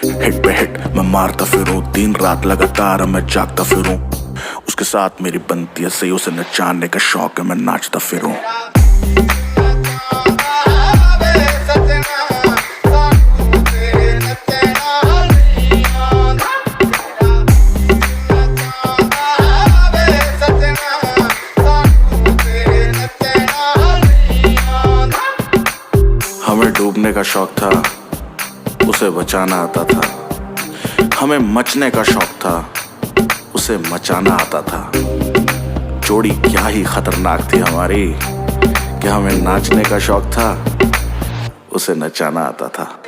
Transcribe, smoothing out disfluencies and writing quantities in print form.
Hit पे hit मैं मारता फिरूं, दिन रात लगातार मैं जागता फिरूं। उसके साथ मेरी बनती है सही, उसे नचाने का शौक है, मैं नाचता फिरूं। हमें डूबने का शौक था, उसे बचाना आता था। हमें मचने का शौक था, उसे मचाना आता था। जोड़ी क्या ही खतरनाक थी हमारी कि हमें नाचने का शौक था, उसे नचाना आता था।